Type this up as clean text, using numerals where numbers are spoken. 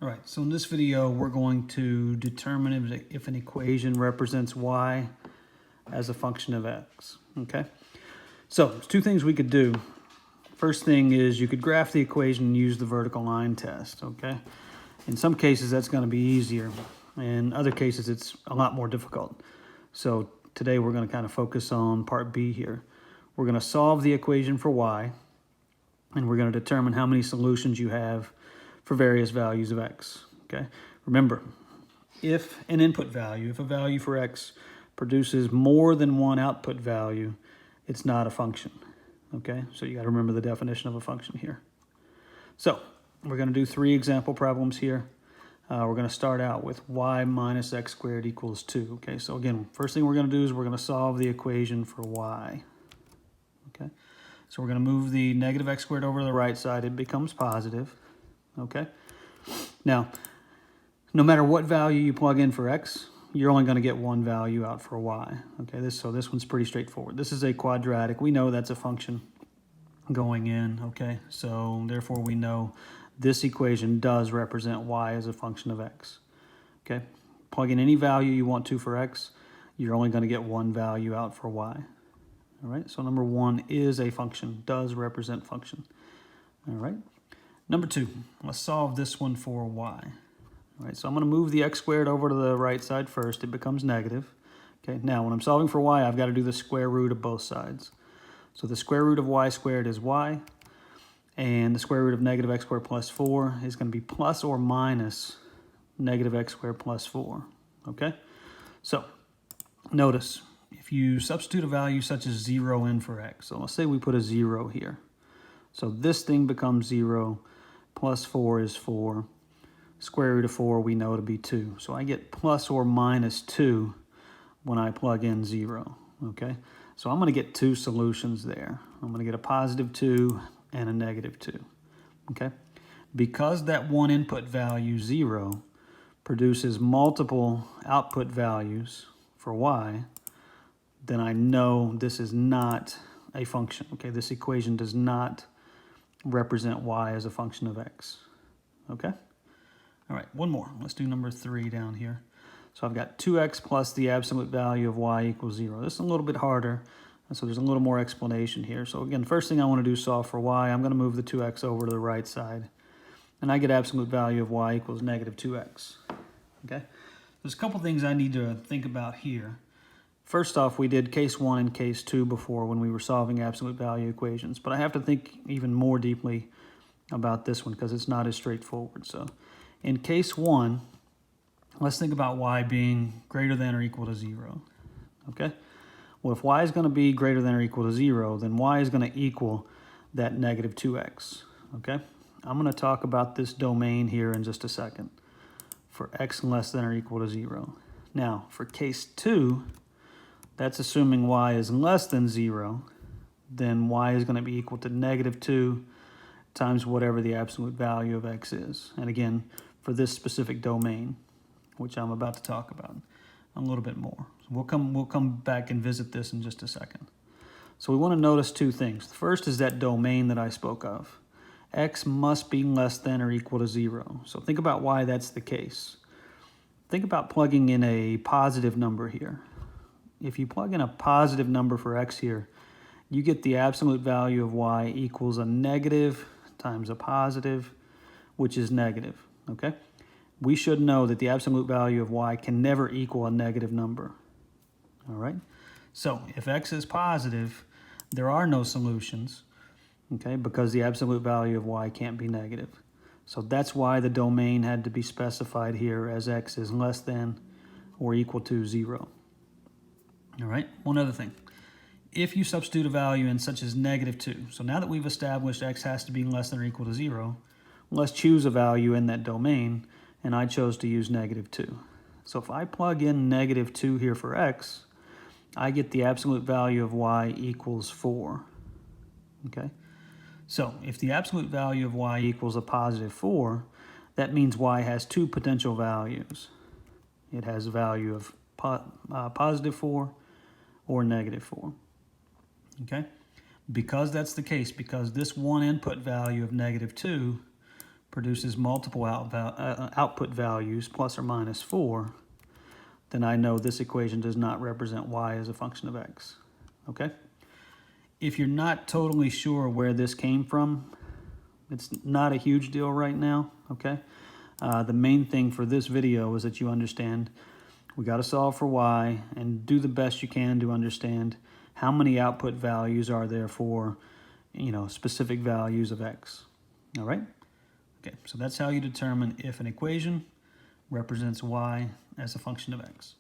All right, so in this video, we're going to determine if an equation represents y as a function of x, okay? So there's two things we could do. First thing is you could graph the equation and use the vertical line test, okay? In some cases, that's gonna be easier. In other cases, it's a lot more difficult. So today, we're gonna kind of focus on part B here. We're gonna solve the equation for y, and we're gonna determine how many solutions you have for various values of x, okay? Remember, if an input value, if a value for x produces more than one output value, it's not a function, okay? So you gotta remember the definition of a function here. So we're gonna do 3 example problems here. We're gonna start out with y minus x squared equals 2, okay? So again, first thing we're gonna do is we're gonna solve the equation for y, okay? So we're gonna move the negative x squared over to the right side, it becomes positive. Okay. Now, no matter what value you plug in for x, you're only going to get one value out for y. Okay. So this one's pretty straightforward. This is a quadratic. We know that's a function going in. Okay. So therefore, we know this equation does represent y as a function of x. Okay. Plug in any value you want to for x, you're only going to get one value out for y. All right. So number 1 is a function, does represent function. All right. Number 2, let's solve this one for y. All right, so I'm going to move the x squared over to the right side first. It becomes negative. Okay, now when I'm solving for y, I've got to do the square root of both sides. So the square root of y squared is y, and the square root of negative x squared plus 4 is going to be plus or minus negative x squared plus 4. Okay, so notice if you substitute a value such as 0 in for x, so let's say we put a 0 here. So this thing becomes 0. Plus 4 is 4. Square root of 4 we know to be 2. So I get plus or minus 2 when I plug in 0. Okay? So I'm going to get 2 solutions there. I'm going to get a positive 2 and a negative 2. Okay? Because that one input value, 0, produces multiple output values for y, then I know this is not a function. Okay? This equation does not represent y as a function of x. Okay? All right, one more. Let's do number 3 down here. So I've got 2x plus the absolute value of y equals 0. This is a little bit harder, so there's a little more explanation here. So again, first thing I want to do is solve for y. I'm going to move the 2x over to the right side, and I get absolute value of y equals negative 2x. Okay? There's a couple things I need to think about here. First off, we did case 1 and case 2 before when we were solving absolute value equations, but I have to think even more deeply about this one because it's not as straightforward. So in case 1, let's think about y being greater than or equal to 0. Okay? Well, if y is going to be greater than or equal to 0, then y is going to equal that negative 2x. Okay? I'm going to talk about this domain here in just a second for x less than or equal to 0. Now, for case 2, that's assuming y is less than 0, then y is going to be equal to negative 2 times whatever the absolute value of x is. And again, for this specific domain, which I'm about to talk about a little bit more. So we'll come back and visit this in just a second. So we want to notice 2 things. The first is that domain that I spoke of. X must be less than or equal to 0. So think about why that's the case. Think about plugging in a positive number here. If you plug in a positive number for x here, you get the absolute value of y equals a negative times a positive, which is negative, okay? We should know that the absolute value of y can never equal a negative number, all right? So if x is positive, there are no solutions, okay, because the absolute value of y can't be negative. So that's why the domain had to be specified here as x is less than or equal to 0. All right, one other thing. If you substitute a value in such as negative 2, so now that we've established x has to be less than or equal to 0, let's choose a value in that domain, and I chose to use negative 2. So if I plug in negative 2 here for x, I get the absolute value of y equals 4. Okay? So if the absolute value of y equals a positive 4, that means y has 2 potential values. It has a value of positive 4 or negative 4. Okay? Because that's the case, because this one input value of negative 2 produces multiple output values, plus or minus 4, then I know this equation does not represent y as a function of x, okay? If you're not totally sure where this came from, it's not a huge deal right now, okay? The main thing for this video is that you understand we got to solve for y and do the best you can to understand how many output values are there for, specific values of x, all right? Okay, so that's how you determine if an equation represents y as a function of x.